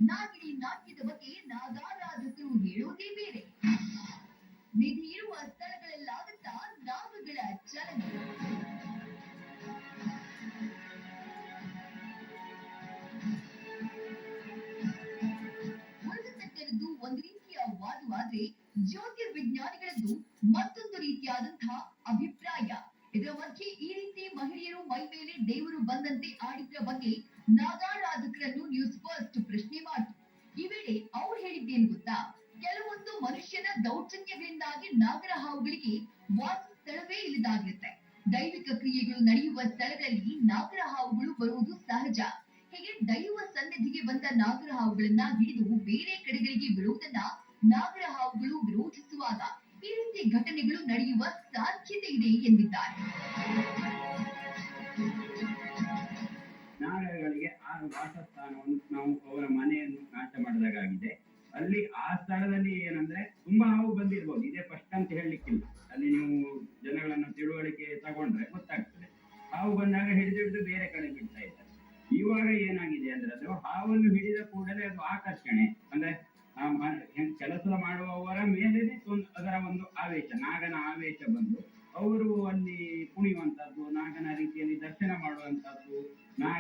ನಾಗಿಣಿ ನಾಟ್ಯದ ಬಗ್ಗೆ ನಾಗಾರಾಧಕರು ಹೇಳೋದೇ ಬೇರೆ. ನಿಧಿ ಇರುವ ಸ್ಥಳಗಳಲ್ಲಾಗುತ್ತಾ ನಾಗಗಳ ಚಲನೆ. ಉಳಿದದ್ದರದ್ದು ಒಂದು ರೀತಿಯ ವಾದವಾದ್ರೆ ಜ್ಯೋತಿರ್ವಿಜ್ಞಾನಿಗಳದ್ದು ಮತ್ತೊಂದು ರೀತಿಯಾದಂತಹ ಅಭಿಪ್ರಾಯ. ಇದರ ಮಧ್ಯೆ ಈ ರೀತಿ ಮಹಿಳೆಯರು ಮೈ ಮೇಲೆ ದೇವರು ಬಂದಂತೆ ಆಡಿದ್ರ ಬಗ್ಗೆ ನಾಗಾರಾಧಕರನ್ನು ನ್ಯೂಸ್ ಫಸ್ಟ್ ಪ್ರಶ್ನೆ ಮಾಡಿತು. ಈ ವೇಳೆ ಅವ್ರು ಹೇಳಿದ್ದೇನು ಗೊತ್ತಾ? ಕೆಲವೊಂದು ಮನುಷ್ಯನ ದೌರ್ಜನ್ಯಗಳಿಂದಾಗಿ ನಾಗರ ಹಾವುಗಳಿಗೆ ವಾಸ ಸ್ಥಳವೇ ಇಲ್ಲದಾಗಿರುತ್ತೆ. ದೈವಿಕ ಕ್ರಿಯೆಗಳು ನಡೆಯುವ ಸ್ಥಳಗಳಲ್ಲಿ ನಾಗರ ಹಾವುಗಳು ಬರುವುದು ಸಹಜ. ಹೀಗೆ ದೈವ ಸನ್ನಿಧಿಗೆ ಬಂದ ನಾಗರ ಹಾವುಗಳನ್ನ ಹಿಡಿದು ಬೇರೆ ಕಡೆಗಳಿಗೆ ಬಿಡುವುದನ್ನ ನಾಗರ ಹಾವುಗಳು ವಿರೋಧಿಸುವಾಗ ಈ ರೀತಿ ಘಟನೆಗಳು ನಡೆಯುವ ಸಾಧ್ಯತೆ ಇದೆ ಎಂದಿದ್ದಾರೆ. ನಾಗಗಳಿಗೆ ಆ ವಾಸಸ್ಥಾನವನ್ನು ನಾವು ಅವರ ಮನೆಯನ್ನು ನಾಶ ಮಾಡಿದಾಗಿದೆ. ಅಲ್ಲಿ ಆ ಸ್ಥಳದಲ್ಲಿ ಏನಂದ್ರೆ ತುಂಬಾ ಹಾವು ಬಂದಿರ್ಬೋದು, ಇದೇ ಫಸ್ಟ್ ಅಂತ ಹೇಳಲಿಕ್ಕಿಲ್ಲ. ಅಲ್ಲಿ ನೀವು ಜನಗಳನ್ನ ತಿಳುವಳಿಕೆ ತಗೊಂಡ್ರೆ ಗೊತ್ತಾಗ್ತದೆ. ಹಾವು ಬಂದಾಗ ಹಿಡಿದು ಬೇರೆ ಕಡೆ ಬಿಡ್ತಾ ಇದ್ದಾರೆ. ಇವಾಗ ಏನಾಗಿದೆ ಅಂದ್ರೆ ಅದು ಹಾವನ್ನು ಹಿಡಿದ ಕೂಡಲೇ ಅದು ಆಕರ್ಷಣೆ ಅಂದ್ರೆ ಕೆಲಸ ಮಾಡುವವರ ಮೇಲೆ ಅದರ ಒಂದು ಆವೇಶ, ನಾಗನ ಆವೇಶ ಬಂದು ಅವರು ಅಲ್ಲಿ ಕುಣಿಯುವಂತದ್ದು, ನಾಗನ ರೀತಿಯಲ್ಲಿ ದರ್ಶನ ಮಾಡುವಂತದ್ದು, ನಾಗ